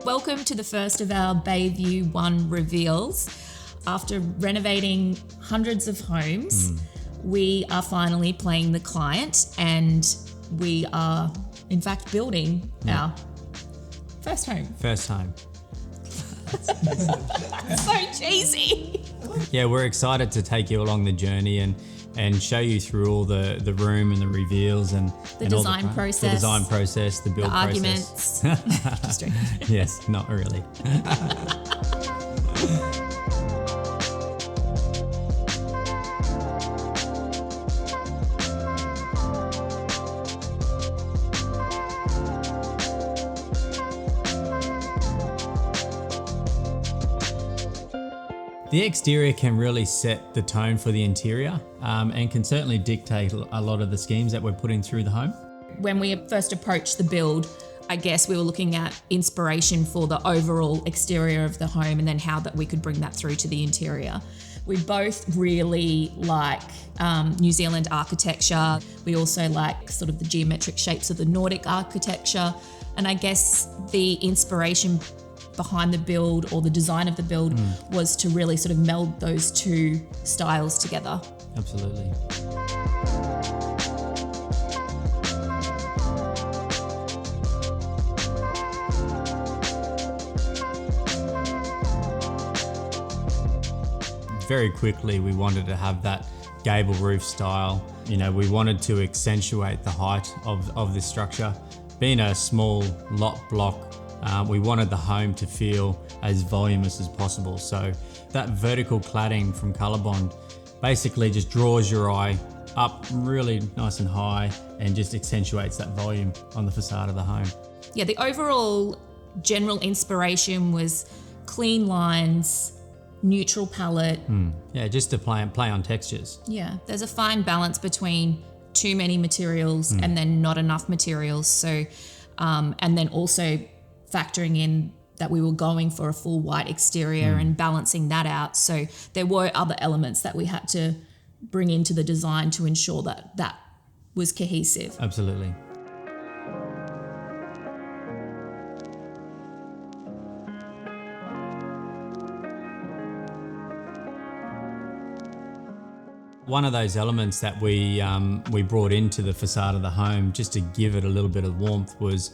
Welcome to the first of our Bayview One reveals. After renovating hundreds of homes, we are finally playing the client and we are in fact building our first home. First home. So cheesy. Yeah, we're excited to take you along the journey and show you through all the room and the reveals and The and design all process. The design process, the build The process. arguments. Just joking. Yes, not really. The exterior can really set the tone for the interior and can certainly dictate a lot of the schemes that we're putting through the home. When we first approached the build, I guess we were looking at inspiration for the overall exterior of the home and then how that we could bring that through to the interior. We both really like New Zealand architecture. We also like sort of the geometric shapes of the Nordic architecture. And I guess the inspiration behind the build or the design of the build was to really sort of meld those two styles together. Absolutely. Very quickly, we wanted to have that gable roof style. You know, we wanted to accentuate the height of this structure. Being a small lot block, we wanted the home to feel as voluminous as possible. So that vertical cladding from Colorbond basically just draws your eye up really nice and high and just accentuates that volume on the facade of the home. Yeah, the overall general inspiration was clean lines, neutral palette. Yeah, just to play on textures. Yeah, there's a fine balance between too many materials and then not enough materials. So, and then also factoring in that we were going for a full white exterior and balancing that out. So there were other elements that we had to bring into the design to ensure that that was cohesive. Absolutely. One of those elements that we brought into the facade of the home just to give it a little bit of warmth was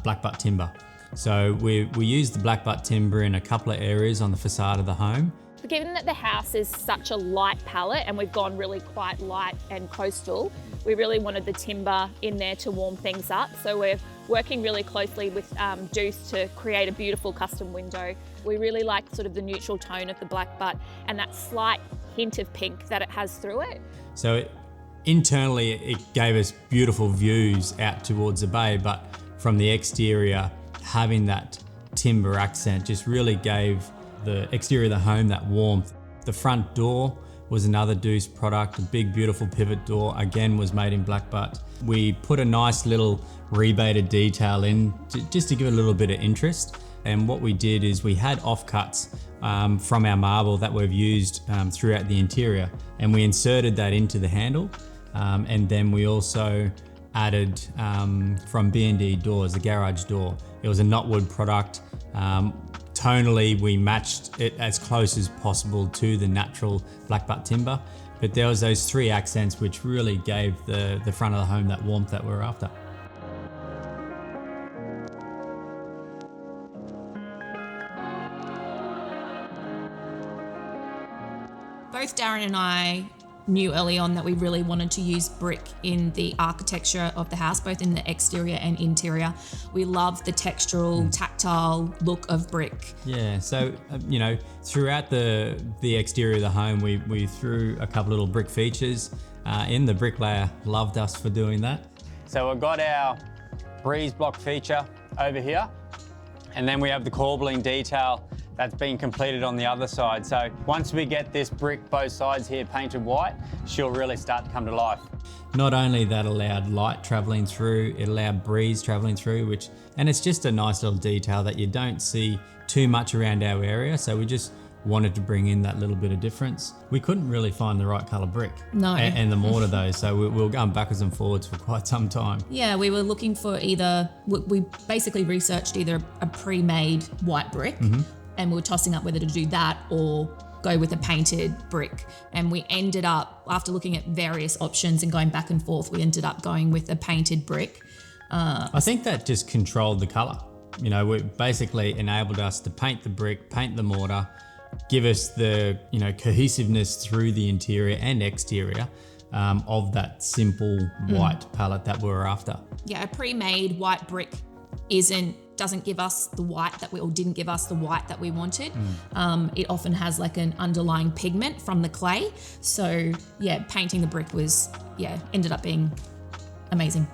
black butt timber. So we used the black butt timber in a couple of areas on the facade of the home. Given that the house is such a light palette and we've gone really quite light and coastal, we really wanted the timber in there to warm things up. So we're working really closely with Deuce to create a beautiful custom window. We really like sort of the neutral tone of the black butt and that slight hint of pink that it has through it. So internally it gave us beautiful views out towards the bay, but from the exterior, having that timber accent just really gave the exterior of the home that warmth. The front door was another Deuce product, a big beautiful pivot door, again was made in black butt. We put a nice little rebated detail in just to give it a little bit of interest. And what we did is we had offcuts from our marble that we've used throughout the interior, and we inserted that into the handle. And then we also added from B&D doors, the garage door. It was a knotwood product. Tonally, we matched it as close as possible to the natural black butt timber, but there was those three accents which really gave the front of the home that warmth that we're after. Both Darren and I knew early on that we really wanted to use brick in the architecture of the house, both in the exterior and interior. We love the textural, tactile look of brick. Yeah, so you know, throughout the exterior of the home, we threw a couple little brick features in. The bricklayer loved us for doing that. So we've got our breeze block feature over here, and then we have the corbelling detail that's been completed on the other side. So once we get this brick both sides here painted white, she'll really start to come to life. Not only that allowed light traveling through, it allowed breeze traveling through, and it's just a nice little detail that you don't see too much around our area. So we just wanted to bring in that little bit of difference. We couldn't really find the right colour brick. No. And the mortar though, so we were going backwards and forwards for quite some time. Yeah, we were looking for we basically researched either a pre-made white brick, and we were tossing up whether to do that or go with a painted brick. And we ended up, after looking at various options and going back and forth, we ended up going with a painted brick. I think that just controlled the colour. You know, it basically enabled us to paint the brick, paint the mortar, give us the, you know, cohesiveness through the interior and exterior of that simple white palette that we were after. Yeah, a pre-made white brick doesn't give us the white didn't give us the white that we wanted. It often has like an underlying pigment from the clay. So yeah, painting the brick ended up being amazing.